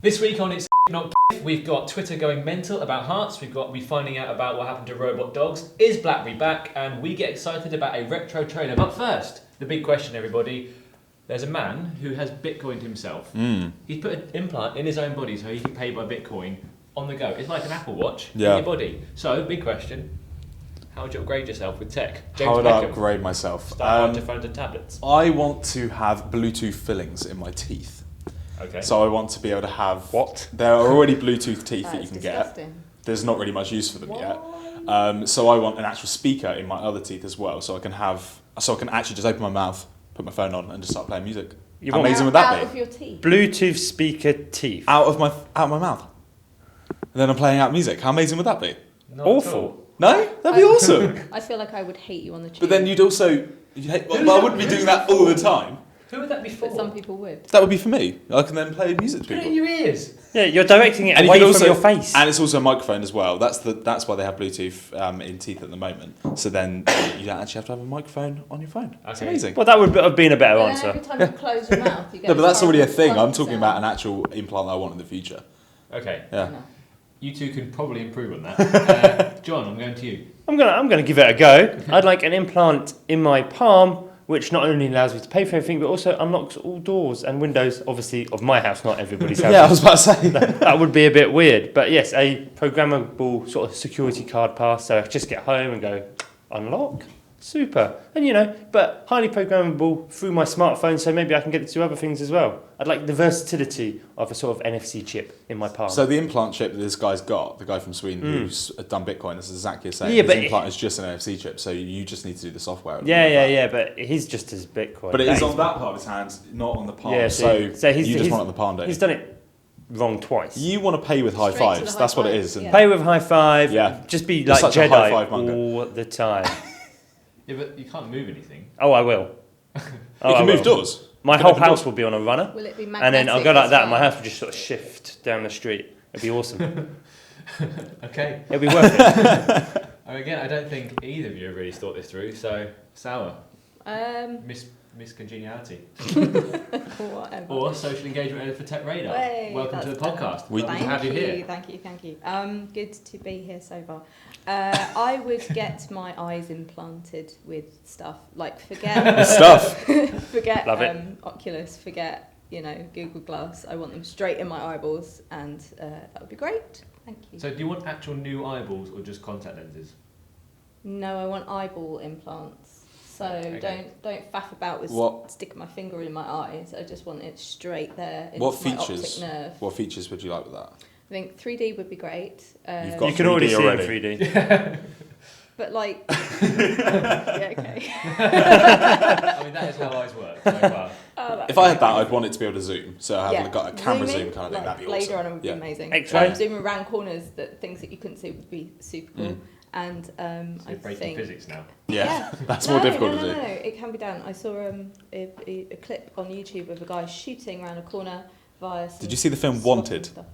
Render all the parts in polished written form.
This week on It's Not GIF, we've got Twitter going mental about hearts, we finding out about what happened to robot dogs, is BlackBerry back, and we get excited about a retro trailer. But first, the big question, everybody. There's a man who has Bitcoined himself. He's put an implant in his own body so he can pay by Bitcoin on the go. It's like an Apple Watch in your body. So, big question. How would you upgrade yourself with tech? How would I upgrade myself? Start with phones and tablets. I want to have Bluetooth fillings in my teeth. Okay. So I want to be able to have... What? There are already Bluetooth teeth that you can disgusting. get. There's not really much use for them yet. So I want an actual speaker in my other teeth as well, so I can actually just open my mouth, put my phone on, and just start playing music. How amazing would that be? Out of your teeth. Bluetooth speaker teeth. Out of my mouth. And then I'm playing out music. How amazing would that be? Not Awful. No? That'd be awesome. I feel like I would hate you on the tube. But then you'd also... I wouldn't be doing that all the time. Who would that be for? But some people would. That would be for me. I can then play music to Put it people. in your ears. Yeah, you're directing it And away you can from your face. And it's also a microphone as well. That's why they have Bluetooth in teeth at the moment. So then you don't actually have to have a microphone on your phone. It's amazing. Well, that would have been a better But answer. then every time you close your mouth, you get No, but that's already a thing. I'm horrible talking sound. about an actual implant that I want in the future. Okay. Yeah. No. You two can probably improve on that. John, I'm going to you. I'm gonna give it a go. I'd like an implant in my palm, which not only allows me to pay for everything, but also unlocks all doors and windows, obviously, of my house, not everybody's house. Yeah, I was about to say. That would be a bit weird. But yes, a programmable sort of security card pass, so I just get home and go, unlock? Super. And but highly programmable through my smartphone, so maybe I can get it to other things as well. I'd like the versatility of a sort of NFC chip in my palm. So the implant chip that this guy's got, the guy from Sweden who's done Bitcoin, is exactly the same. Yeah, His but implant is just an NFC chip, so you just need to do the software. Yeah, but he's just as Bitcoin. But it is on that part of his hands, not on the palm. Yeah, so you you just want it on the palm, don't you? He's done it wrong twice. You want to pay with high Straight to the fives. high That's what it fives, is. And yeah. Play with high five. Yeah. Just be You're like such a high five Jedi monger. all the time. Yeah, but you can't move anything. Oh, I will. You can move doors. My You can whole open doors. house will be on a runner. Will it be magnetic? And then I'll go like as that and my well? house will just sort of shift down the street. It'd be awesome. Okay. It'll be worth it. Again, I don't think either of you have really thought this through, so sour. Miss Congeniality. Whatever. Or social engagement editor for TechRadar. Hey, Welcome to the that's podcast. We- Good to have you here. Thank you. Good to be here so far. I would get my eyes implanted with stuff like forget Love it. Oculus, forget Google Glass. I want them straight in my eyeballs, and that would be great. Thank you. So do you want actual new eyeballs or just contact lenses? No, I want eyeball implants. So Okay. don't faff about with What- sticking my finger in my eyes. I just want it straight there into What my features? optic nerve. What features would you like with that? I think 3D would be great. You've got You can already 3D see it already. in 3D. But like, yeah, okay. I mean, that is how eyes work so far. If I had that, I'd want it to be able to zoom. So I have Yeah. got a camera Zooming, zoom kind of thing. like That'd be Blade awesome. Runner would be Yeah. amazing. X-ray? Zooming around corners, things that you couldn't see would be super cool. And So I you're breaking think physics now. Yeah, that's no, more difficult no, to do. No, it can be done. I saw a clip on YouTube of a guy shooting around a corner via. Some Did you see the film swatting Wanted? stuff.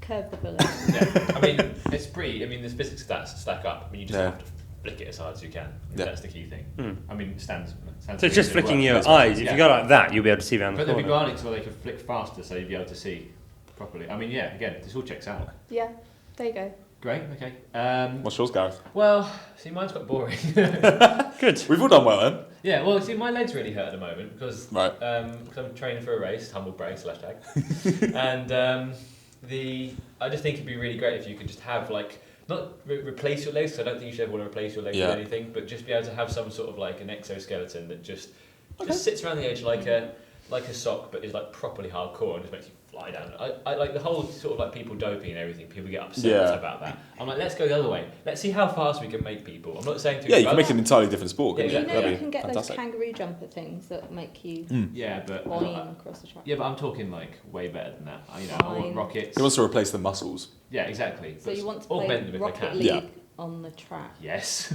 Curve the bullet. Yeah. I mean, it's pretty. I mean, the physics stats stack up. I mean, you just Yeah. have to flick it as hard as you can. Yeah. That's the key thing. Mm. I mean, it stands So to just reason it flicking works. your eyes. If Yeah. you go like that, you'll be able to see around the But there'll be corner. bionics where they can flick faster, so you'll be able to see properly. I mean, yeah. Again, this all checks out. Yeah, there you go. Great. Okay. What's yours, Gareth? Well, see, mine's quite boring. Good. We've all done well then. Yeah. Well, see, my legs really hurt at the moment because Right. because I'm training for a race, humble brag /tag, and I just think it'd be really great if you could just have like not replace your legs. Cause I don't think you should ever want to replace your legs Yeah. with anything, but just be able to have some sort of like an exoskeleton that just sits around the edge like a sock, but is like properly hardcore and just makes you fly down. I like the whole sort of like people doping and everything. People get upset Yeah. about that. I'm like, let's go the other way. Let's see how fast we can make people. I'm not saying to Yeah, you can make an entirely different sport. Yeah, couldn't You know That'd you be can get fantastic. those kangaroo jumper things that make you Yeah, but boing across the track. yeah, but I'm talking like way better than that. I want Fine. rockets. He wants to replace the muscles. Yeah, exactly. So but you want to augment play them if Rocket they can. League Yeah. on the track? Yes.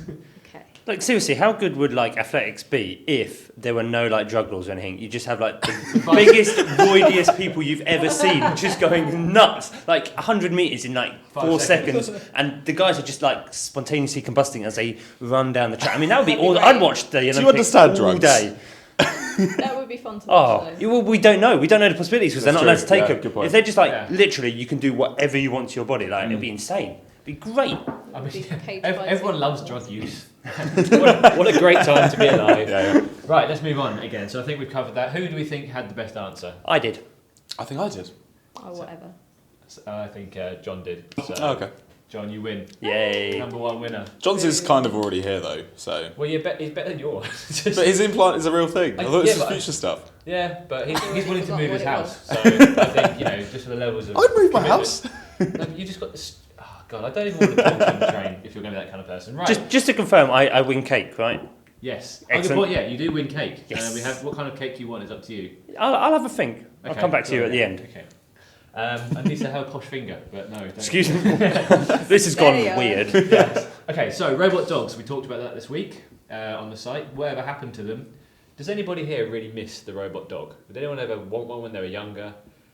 Okay. Like seriously, how good would like athletics be if there were no like drug laws or anything? You just have like the biggest, voidiest people you've ever seen just going nuts, like 100 meters in like 4 seconds, and the guys are just like spontaneously combusting as they run down the track. I mean, that would be all. I'd watch the Olympics understand all drugs? day. That would be fun to watch. Though. Well, we don't know. We don't know the possibilities because they're not allowed to take them. Good point. If they're just literally, you can do whatever you want to your body. It'd be insane. It'd be great. I mean, everyone loves drug use. what a great time to be alive. Yeah. Right, let's move on again. So I think we've covered that. Who do we think had the best answer? I did. I think I did. Oh, whatever. I think John did. So, Okay. John, you win. Yay. Number one winner. John's is kind of already here though, so. Well, he's better than yours. But his implant is a real thing. I thought it was future stuff. Yeah, but he's willing to move his house. So I think, just for the levels of. I'd move my house. No, you just got this. Oh, God, I don't even want to talk to you on the train if you're going to be that kind of person. Right. Just to confirm, I win cake, right? Yes. Excellent. Oh, yeah, you do win cake. Yes. We have what kind of cake you want is up to you. I'll have a think. I'll Okay, come back to you cool. at the end. Okay. And Lisa, have a posh finger, but no. Don't. Excuse me. This has gone weird. Yes. Okay, so robot dogs. We talked about that this week on the site. Whatever happened to them? Does anybody here really miss the robot dog? Did anyone ever want one when they were younger?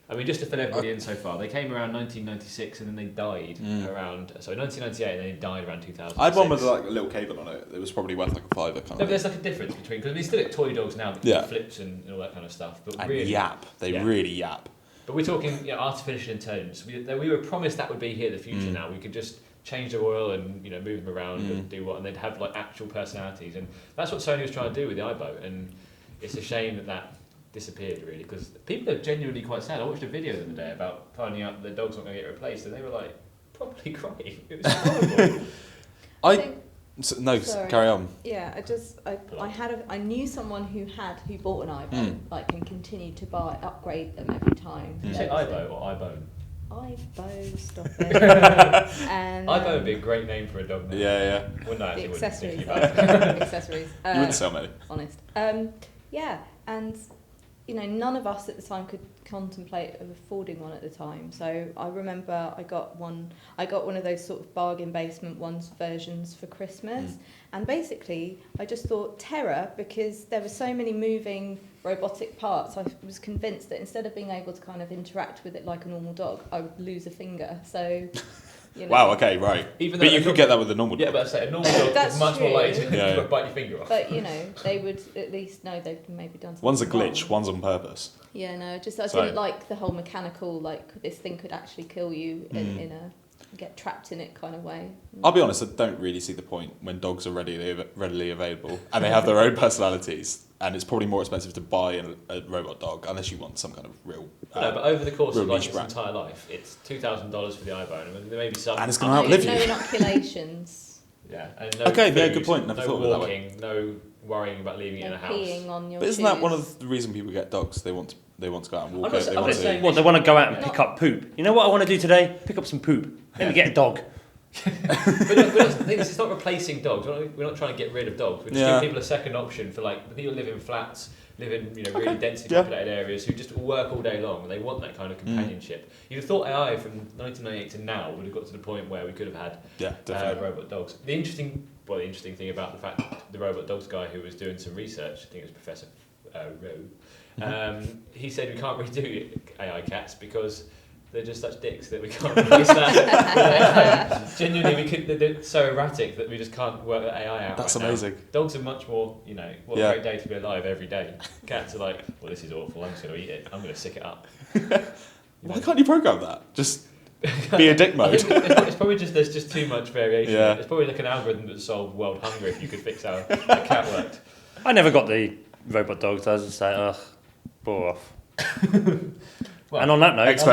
I mean, just to fill everybody in so far, they came around 1996 and then they died around. Sorry, 1998 and then they died around 2000. I had one with a little cable on it. It was probably worth like a £5 kind No, of. but there's like a difference between because we still get toy dogs now, that flips and all that kind of stuff. But And really, yap. They really yap. But we're talking artificial intelligence. We were promised that would be here in the future. Now we could just change the oil and move them around and do what, and they'd have like actual personalities, and that's what Sony was trying to do with the iBoat. And it's a shame that disappeared really because people are genuinely quite sad. I watched a video the other day about finding out that the dog's not going to get replaced, and they were like probably crying. It was horrible. Carry on. Yeah, I knew someone who bought an iBoat, and continued to upgrade them every time. Did you say iBoat or iBone? iBoat, stop it. And iBoat would be a great name for a dog name. Yeah. Well, no, the it accessories. wouldn't. Accessories. You wouldn't sell many. Honest. Yeah, and none of us at the time could contemplate of affording one at the time. So I remember I got one of those sort of bargain basement versions for Christmas, and basically I just thought terror because there were so many moving robotic parts. I was convinced that instead of being able to kind of interact with it like a normal dog, I would lose a finger. So. Wow. Okay. Right. But you could get that with a normal dog. Yeah, but I say a normal dog is much more likely to bite your finger off. But they would at least know they've maybe done something. One's a glitch. wrong. One's on purpose. Yeah, no, I didn't like the whole mechanical, this thing could actually kill you in a get trapped in it kind of way. I'll be honest, I don't really see the point when dogs are readily available and they have their own personalities, and it's probably more expensive to buy a robot dog unless you want some kind of real. No, but over the course of its brand. entire life, it's $2,000 for the iBone, and there may be some. And it's going to outlive no you. inoculations. Yeah. And no Okay, food, yeah, good point. Never no thought of it that walking, no worrying about leaving it in a house. Peeing on your But isn't shoes. that one of the reasons people get dogs? They want to go out and walk. I'm not saying- They want to go out and pick up poop. You know what I want to do today? Pick up some poop. Let me get a dog. It's not replacing dogs. We're not trying to get rid of dogs. We're just giving people a second option for the people who live in flats, live in really densely populated areas who just work all day long and they want that kind of companionship. You'd have thought AI from 1998 to now would have got to the point where we could have had robot dogs. The interesting thing about the fact that the robot dogs guy who was doing some research, I think it was Professor Rowe, he said we can't really do AI cats because they're just such dicks that we can't replace that. Genuinely, they're so erratic that we just can't work the AI out. That's right amazing. Now. Dogs are much more, what a great day to be alive every day. Cats are like, well, this is awful. I'm just going to eat it. I'm going to sick it up. Why can't you program that? Just be a dick mode. It's probably just there's just too much variation. Yeah. It's probably like an algorithm that solved world hunger if you could fix how a cat worked. I never got the robot dogs. I was just like, ugh, bore off. Well, and on that note, let's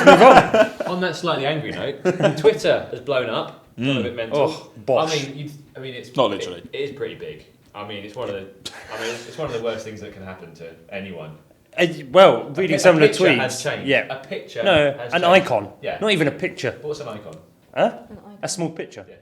move on. On that slightly angry note, Twitter has blown up. Got a bit mental. Oh, bosh. I mean, it's not literally. It is pretty big. It's one of the worst things that can happen to anyone. Reading some of the tweets. Has changed. Yeah. A picture. No, has an changed. icon. Yeah. Not even a picture. What's an icon? Huh? A small picture. Yeah.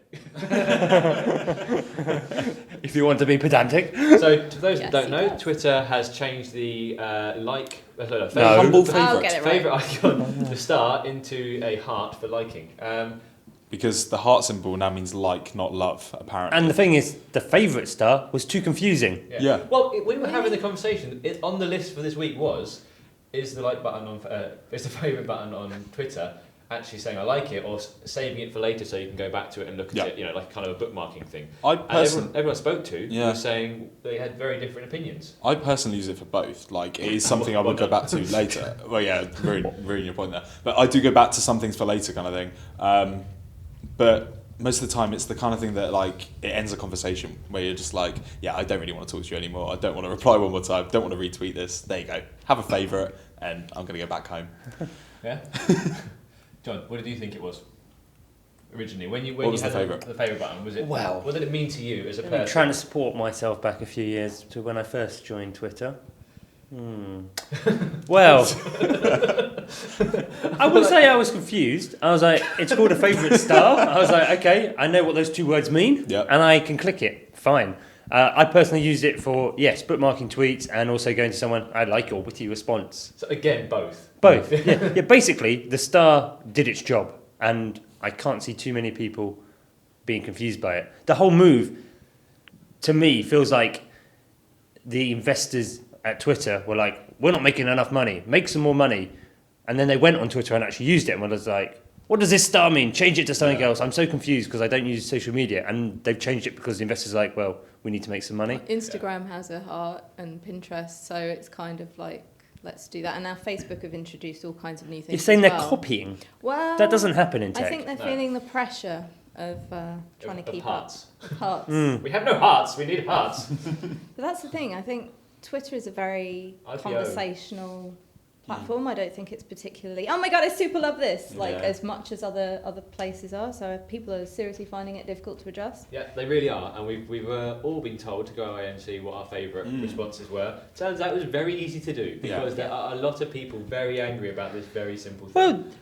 If you want to be pedantic. So, to those that don't know, does. Twitter has changed the Humble I'll get it right. favourite icon, the star, into a heart for liking. Because the heart symbol now means like, not love, apparently. And the thing is, the favourite star was too confusing. Yeah. Well, we were having the conversation. On the list for this week is the like button on is the favourite button on Twitter. actually saying I like it or saving it for later so you can go back to it and look at it, you know, like kind of a bookmarking thing. Everyone I spoke to was saying they had very different opinions. I personally use it for both. Like, it is something I will go back to later. Well, yeah, ruining your point there. But I do go back to some things for later kind of thing. But most of the time it's the kind of thing that, like, it ends a conversation where you're just like, yeah, I don't really want to talk to you anymore. I don't want to reply one more time. Don't want to retweet this. There you go. Have a favourite and I'm going to go back home. Yeah? John, what did you think it was originally? When you was had the favourite? The favourite button, was it? Well, what did it mean to you as a person? I'm trying to support myself back a few years to when I first joined Twitter. Well, I would say I was confused. I was like, it's called a favourite star. I was like, okay, I know what those two words mean, and I can click it. Fine. I personally used it for, bookmarking tweets and also going to someone, I like your witty response. So again, both. Both. Yeah, basically, the star did its job, and I can't see too many people being confused by it. The whole move, to me, feels like the investors at Twitter were like, we're not making enough money, make some more money. And then they went on Twitter and actually used it and was like, what does this star mean? Change it to something else. I'm so confused because I don't use social media. And they've changed it because the investors are like, well, we need to make some money. Instagram has a heart and Pinterest, so it's kind of like, let's do that. And now Facebook have introduced all kinds of new things. You're saying as they're well. copying? Well, that doesn't happen in tech. I think they're feeling the pressure of trying to keep hearts. up. Hearts. We have no hearts, we need hearts. But that's the thing. I think Twitter is a very conversational platform. I don't think it's particularly, oh my god, I super love this, like as much as other places are. So people are seriously finding it difficult to adjust. Yeah, they really are, and we've all been told to go away and see what our favourite responses were. Turns out it was very easy to do because there are a lot of people very angry about this very simple thing.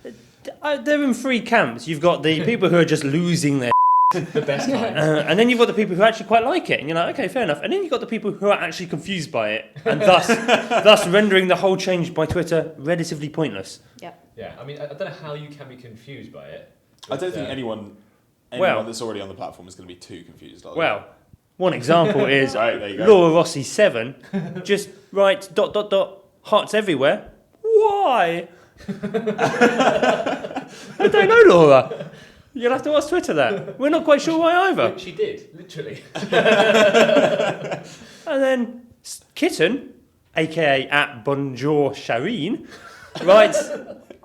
Well, they're in three camps. You've got the people who are just losing their the best kind. And then you've got the people who actually quite like it, and you're like, okay, fair enough. And then you've got the people who are actually confused by it, and thus rendering the whole change by Twitter relatively pointless. Yeah. Yeah, I mean, I don't know how you can be confused by it. I don't think anyone that's already on the platform is going to be too confused. Well, one example is there you go. Laura Rossi 7 just writes ... hearts everywhere. Why? I don't know, Laura. You'll have to ask Twitter that. We're not quite sure why either. She did, literally. And then Kitten, aka at Bonjour Shireen, writes,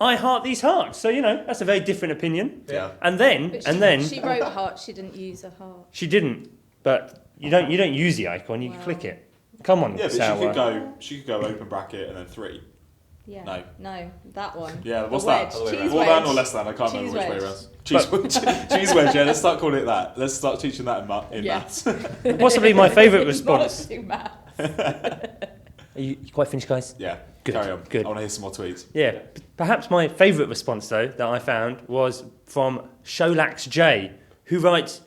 I heart these hearts. So, that's a very different opinion. Yeah. And then she wrote heart, she didn't use a heart. She didn't, but you don't use the icon, you can click it. Come on, yeah, but Sour. she could go open bracket and then 3. Yeah. No, that one. Yeah, what's The that? wedge. More than or less than? I can't remember which way around. Cheese wedge, yeah, let's start calling it that. Let's start teaching that in maths. Possibly my favourite response. Do maths. Are you quite finished, guys? Yeah, Good. carry on. Good. I want to hear some more tweets. Yeah, perhaps my favourite response, though, that I found was from Sholax J, who writes,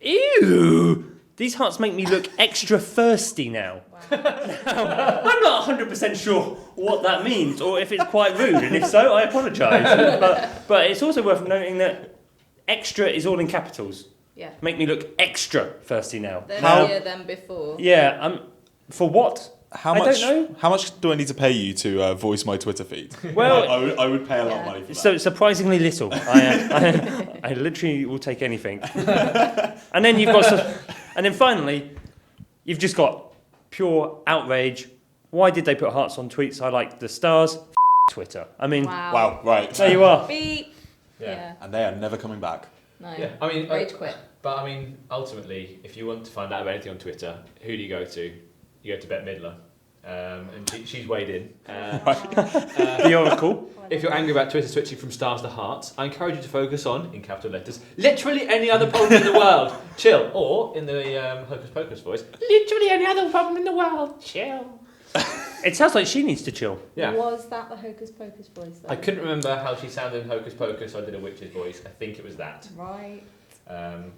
ew, these hearts make me look extra thirsty now. Wow. Now, I'm not 100% sure what that means, or if it's quite rude, and if so, I apologise. But it's also worth noting that extra is all in capitals. Yeah. Make me look extra thirsty now. They're higher than before. Yeah, for what? How I much? don't know. How much do I need to pay you to voice my Twitter feed? Well, I would pay a lot of money for that. So surprisingly little. I literally will take anything. And then and then finally, you've just got pure outrage. Why did they put hearts on tweets? I like the stars. Twitter. I mean, wow, right. There you are. Beep. Yeah. And they are never coming back. No. Yeah, I mean, rage quit. But I mean, ultimately, if you want to find out about anything on Twitter, who do you go to? You go to Bette Midler. And she's weighed in. The Oracle. If you're angry about Twitter switching from stars to hearts, I encourage you to focus on, in capital letters, literally any other problem in the world. Chill. Or, in the Hocus Pocus voice, literally any other problem in the world. Chill. It sounds like she needs to chill. Yeah. Was that the Hocus Pocus voice, though? I couldn't remember how she sounded in Hocus Pocus, so I did a witch's voice. I think it was that. Right.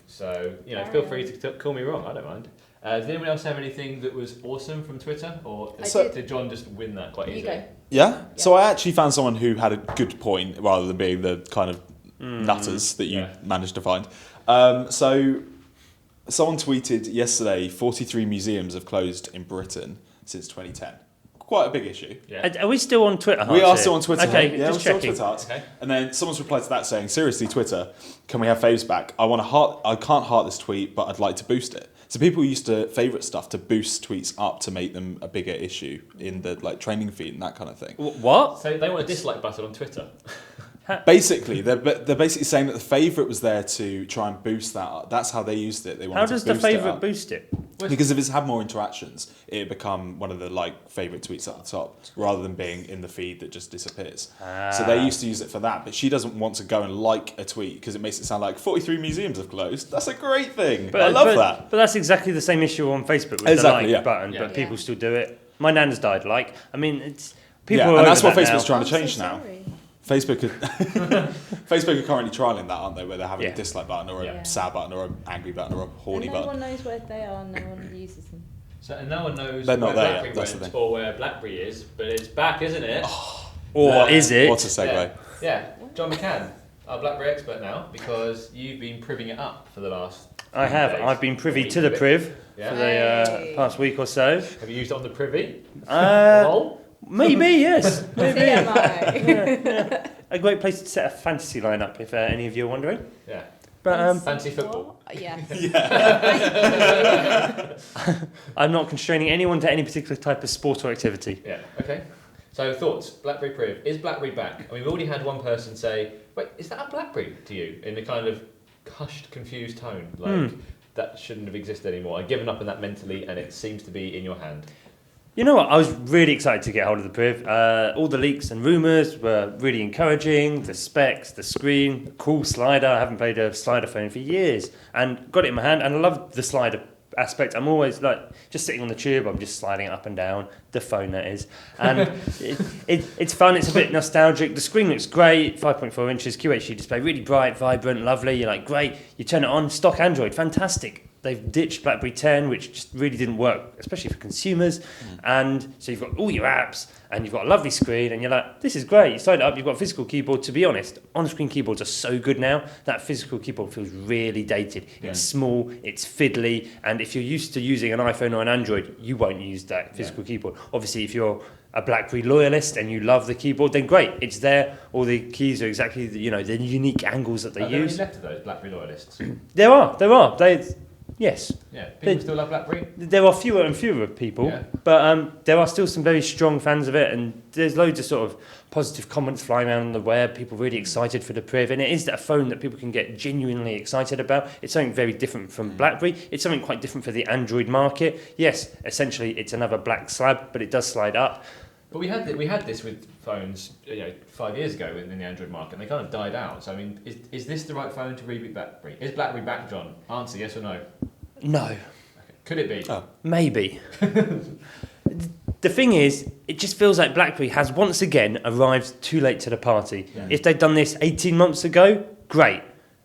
So, feel free to call me wrong. I don't mind. Did anyone else have anything that was awesome from Twitter? Or did John just win that quite easily? You go. Yeah? So I actually found someone who had a good point rather than being the kind of nutters that you managed to find. So someone tweeted yesterday 43 museums have closed in Britain since 2010. quite a big issue. Yeah. Are we still on Twitter? We are Hearts still here? on Twitter. Okay, yeah, we're just still on checking. Twitter Hearts. Okay. And then someone's replied to that saying, seriously, Twitter, can we have faves back? I can't heart this tweet, but I'd like to boost it. So people used to favourite stuff to boost tweets up to make them a bigger issue in the like training feed and that kind of thing. What? So they want a dislike button on Twitter. Basically, they're basically saying that the favourite was there to try and boost that up. That's how they used it. They wanted How does to the boost it favourite up. boost it? Because if it's had more interactions, it'd become one of the like favourite tweets at the top, rather than being in the feed that just disappears. So they used to use it for that, but she doesn't want to go and like a tweet because it makes it sound like 43 museums have closed. That's a great thing. I love that. But that's exactly the same issue on Facebook with Exactly, the like yeah. button, Yeah. but people still do it. My nan's died. Like, I mean, it's people. Yeah, are and that's over what that Facebook's now. trying to I'm change so now. sorry. Facebook are currently trialling that, aren't they? Where they're having Yeah. a dislike button or a Yeah. sad button or an angry button or a horny And no button. one knows where they are, no one uses them. So and no one knows They're where not there yet, BlackBerry that's the went thing. or where BlackBerry is, but it's back, isn't it? Or is it? What a segue. Yeah. John McCann, our BlackBerry expert now, because you've been priving it up for the last. I have. days. I've been privy Week to the of it. Priv Yeah. for the Hey. past week or so. Have you used it on the privy? Uh, maybe yes. Maybe. TMI. A great place to set a fantasy lineup if any of you are wondering. Yeah. But Fancy football. What? Yeah. I'm not constraining anyone to any particular type of sport or activity. Yeah. Okay. So thoughts? BlackBerry PRIV. Is BlackBerry back? I mean, we've already had one person say, "Wait, is that a BlackBerry?" to you in a kind of hushed, confused tone, like that shouldn't have existed anymore. I've given up on that mentally, and it seems to be in your hand. You know what? I was really excited to get hold of the Priv. All the leaks and rumours were really encouraging. The specs, the screen, the cool slider. I haven't played a slider phone for years, and got it in my hand. And I love the slider aspect. I'm always like just sitting on the tube. I'm just sliding it up and down. The phone, that is, and it's fun. It's a bit nostalgic. The screen looks great. 5.4 inches QHD display, really bright, vibrant, lovely. You're like, great. You turn it on, stock Android, fantastic. They've ditched BlackBerry 10, which just really didn't work, especially for consumers. And so you've got all your apps, and you've got a lovely screen, and you're like, this is great. You start it up, you've got a physical keyboard. To be honest, on-screen keyboards are so good now. That physical keyboard feels really dated. Yeah. It's small, it's fiddly, and if you're used to using an iPhone or an Android, you won't use that physical keyboard. Obviously, if you're a BlackBerry loyalist and you love the keyboard, then great, it's there. All the keys are exactly the unique angles that they Are there any use. left of those BlackBerry loyalists? There are. Yes. Yeah. People still love BlackBerry. There are fewer and fewer people, Yeah. but there are still some very strong fans of it, and there's loads of sort of positive comments flying around on the web, people really excited for the Priv, and it is a phone that people can get genuinely excited about. It's something very different from BlackBerry. It's something quite different for the Android market. Yes, essentially it's another black slab, but it does slide up. But we had this with phones 5 years ago in the Android market, and they kind of died out. So I mean, is this the right phone to reboot BlackBerry? Is BlackBerry back, John? Answer yes or no. No. Okay. Could it be? Oh. Maybe. The thing is, it just feels like BlackBerry has once again arrived too late to the party. Yeah. If they'd done this 18 months ago, great.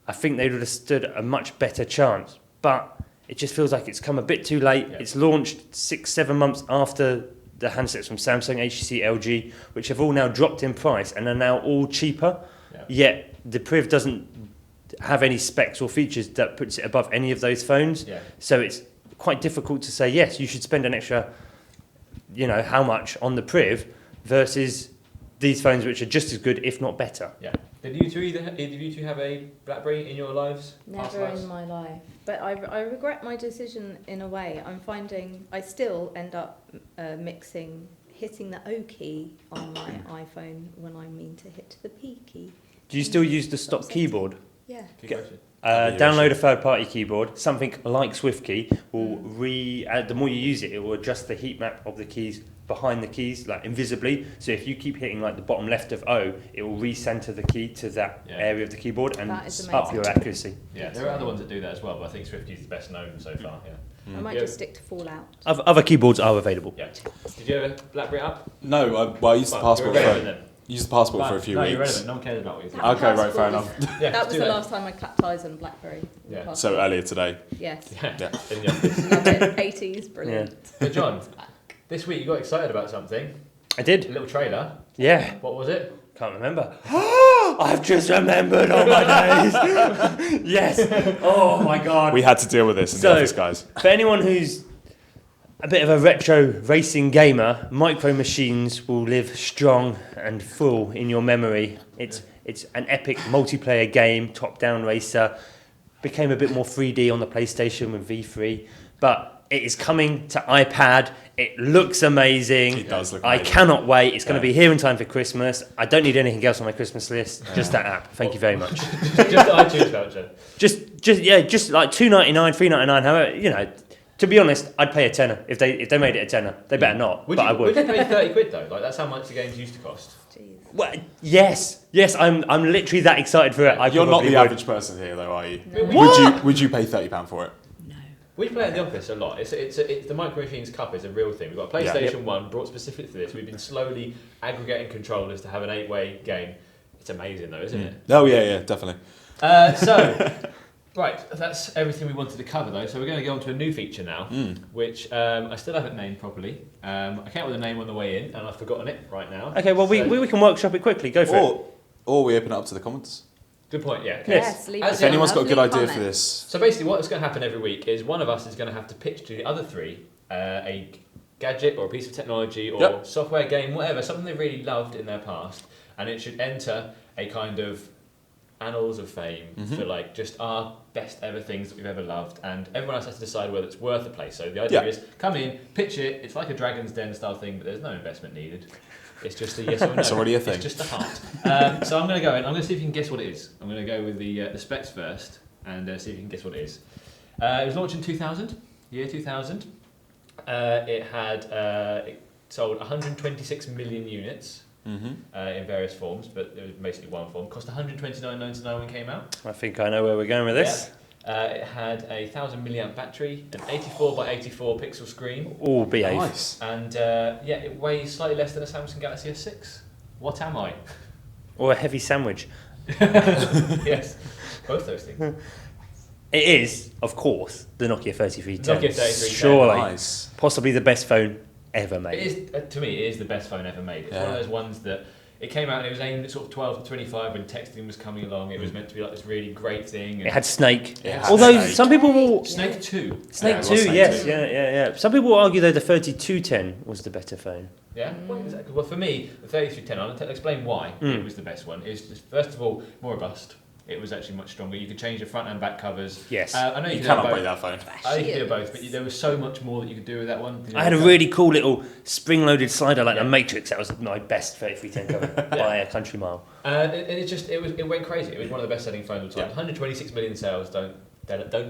I think they would have stood a much better chance. But it just feels like it's come a bit too late. Yeah. It's launched 6-7 months after the handsets from Samsung, HTC, LG, which have all now dropped in price and are now all cheaper. Yeah. Yet the Priv doesn't have any specs or features that puts it above any of those phones. Yeah. So it's quite difficult to say, yes, you should spend an extra, how much on the Priv versus these phones which are just as good, if not better. Yeah. Did you two have a BlackBerry in your lives? Past Never lives? in my life. But I regret my decision in a way. I'm finding I still end up hitting the O key on my iPhone when I mean to hit the P key. Do you still use the stock Upsetting. keyboard? Yeah. Good question. Download a third-party keyboard. Something like SwiftKey will the more you use it, it will adjust the heat map of the keys behind the keys, like invisibly. So if you keep hitting like the bottom left of O, it will recenter the key to that area of the keyboard and That is up amazing. your accuracy. Yeah, there are other ones that do that as well, but I think SwiftKey is the best known so far. Yeah. I might Yeah. just stick to Fallout. Other keyboards are available. Yeah. Did you ever BlackBerry up? No, I used the passport You're irrelevant for used the passport for a then. few No, you're weeks. irrelevant. No one cares about what you think. That Okay, right, passport fair was- enough. Yeah, That it's was too the late. last time I clapped eyes on a BlackBerry. Yeah. Passport. So earlier today. Yes. Yeah. Yeah. In the office. Love it. 80s, brilliant. So John, this week you got excited about something. I A did. little trailer. Yeah. What was it? Can't remember. I've just remembered all my days. Yes. Oh my God. We had to deal with this in So- the office, guys. For anyone who's a bit of a retro racing gamer, Micro Machines will live strong and full in your memory. It's an epic multiplayer game, top-down racer. Became a bit more 3D on the PlayStation with V3, but it is coming to iPad. It looks amazing. It does look I amazing. cannot wait. It's going to be here in time for Christmas. I don't need anything else on my Christmas list. Just that app. Thank you very much. Just the iTunes voucher. Just like $2.99, $3.99. However, to be honest, I'd pay a tenner if they made it a tenner. They better not, but I would. Would you pay 30 quid though? Like that's how much the games used to cost. Jeez. Well, yes. I'm literally that excited for it. You're not the would. average person here, though, are you? No. What? Would you pay £30 for it? No. We play it in the office a lot. It's the Micro Machines Cup is a real thing. We've got a PlayStation 1 brought specifically for this. We've been slowly aggregating controllers to have an 8-way game. It's amazing though, isn't it? Oh yeah, definitely. Right, that's everything we wanted to cover though. So we're going to go on to a new feature now, which I still haven't named properly. I came up with a name on the way in, and I've forgotten it right now. Okay, well we can workshop it quickly. Go for it. Or we open it up to the comments. Good point. Yeah. Okay. Yes. Leave If us If anyone's got a good lovely idea for comments. this, So basically, what's going to happen every week is one of us is going to have to pitch to the other three a gadget or a piece of technology or software game, whatever, something they really loved in their past, and it should enter a kind of annals of fame for like just our best ever things that we've ever loved, and everyone else has to decide whether it's worth the place. So the idea is come in, pitch it. It's like a Dragon's Den style thing, but there's no investment needed. It's just a yes or no. It's already a thing. It's just a heart. So I'm going to go in. I'm going to see if you can guess what it is. I'm going to go with the specs first and see if you can guess what it is. It was launched in 2000, year 2000. It sold 126 million units. In various forms, but there was basically one form. Cost $129.99 when it came out. I think I know where we're going with this. It had a 1,000 milliamp battery, an 84 by 84 pixel screen, All behave. nice. and it weighs slightly less than a Samsung Galaxy S6. What am I? Or a heavy sandwich. Yes, both those things. It is, of course, the Nokia 3310. Nokia 3310. Surely. Nice. Possibly the best phone ever made. It is, to me, it is the best phone ever made. It's one of those ones that it came out and it was aimed at sort of 12 to 25 when texting was coming along. It was meant to be like this really great thing. It had Snake. It had Although Snake. some people will... Snake 2. Snake Yeah, it 2, was Snake yes. 2. Yeah. Some people will argue though the 3210 was the better phone. Yeah, exactly. Well, for me, the 3310, I'll explain why it was the best one. It's just, first of all, more robust. It was actually much stronger. You could change the front and back covers. Yes. I know You you cannot could break do that phone. I could do both, but there was so much more that you could do with that one. I had a really cool little spring-loaded slider like the Matrix. That was my best 3310 cover by a country mile. And it went crazy. It was one of the best-selling phones of all time. 126 million sales. Don't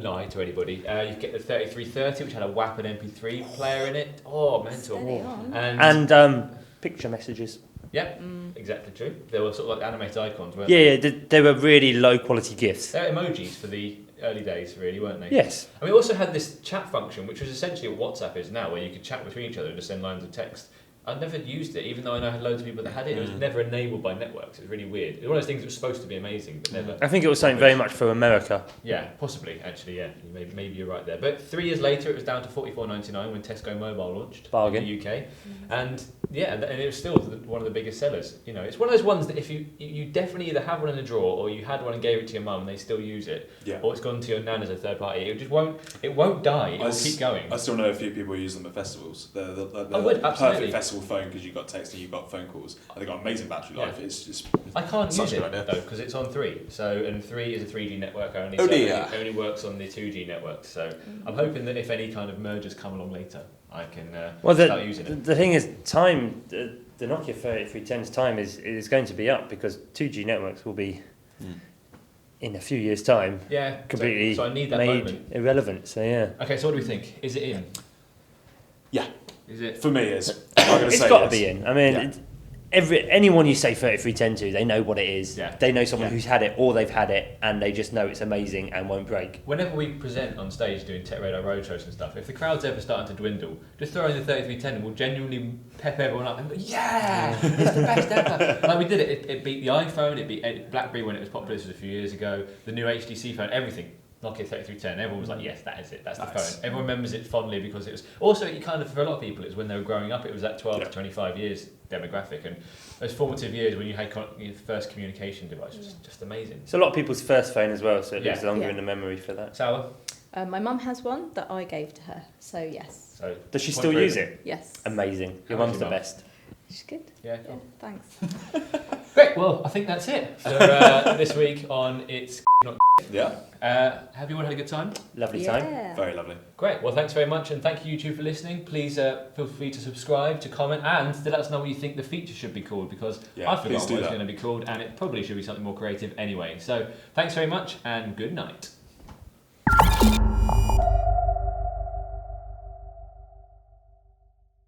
lie to anybody. You get the 3330, which had a WAP and MP3 player in it. Oh, mental. Steady on. And picture messages. Yeah, exactly true. They were sort of like animated icons, weren't Yeah, they were really low-quality GIFs. they? They were emojis for the early days, really, weren't they? Yes. And we also had this chat function, which was essentially what WhatsApp is now, where you could chat between each other and just send lines of text. I'd never used it, even though I know I had loads of people that had it. It was never enabled by networks. It was really weird. It was one of those things that was supposed to be amazing, but never. I think it was something very much for America. Yeah, possibly, actually, yeah. Maybe you're right there. But 3 years later, it was down to $44.99 when Tesco Mobile launched Bargain. in the UK. And and it was still one of the biggest sellers. You know, it's one of those ones that if you definitely either have one in a drawer or you had one and gave it to your mum and they still use it, or it's gone to your nan as a third party. It just won't die. It will keep going. I still know a few people who use them at festivals. They're I would, absolutely. perfect festival phone because you've got texting, you've got phone calls, and they've got amazing battery life. It's just I can't such use a it good idea. though because it's on 3. And 3 is a 3G network only. Oh so dear. It only works on the 2G network. So I'm hoping that if any kind of mergers come along later, I can start using it. The thing is, time, the Nokia 3310's time is going to be up because 2G networks will be, in a few years' time, Yeah, completely so I need that made moment. irrelevant. So yeah. Okay, so what do we think? Is it in? yeah. Is it? For me, it's. I'm gonna It's say got to yes. be in. I mean, Yeah. anyone you say 3310 to, they know what it is. Yeah. They know someone Yeah. who's had it or they've had it, and they just know it's amazing and won't break. Whenever we present on stage doing TechRadar roadshows and stuff, if the crowd's ever starting to dwindle, just throw in the 3310 and we'll genuinely pep everyone up and go, yeah, it's the best ever. Like we did it. It beat the iPhone, it beat BlackBerry when it was popular, this was a few years ago, the new HTC phone, everything. Nokia 3310, everyone was like, yes, that is it, that's the Nice. phone. Everyone remembers it fondly because it was, also you kind of, for a lot of people, it was when they were growing up, it was that 12 to 25 years demographic, and those formative years when you had your first communication device was just amazing. It's a lot of people's first phone as well, so it lives Yeah. longer Yeah. in the memory for that. Sour? My mum has one that I gave to her, so yes. So Does she point still use proven. it? Yes. Amazing. Your How is mum's your the mum? best. She's good. Yeah, Yeah, cool. thanks. Great. Well, I think that's it for this week on It's Not. Yeah, Have you all had a good time? Lovely time. Yeah. very lovely. Great. Well, thanks very much, and thank you, YouTube, for listening. Please feel free to subscribe, to comment, and to let us know what you think the feature should be called, because Yeah, I've please forgotten do what it's that. going to be called, and it probably should be something more creative anyway. So, thanks very much, and good night.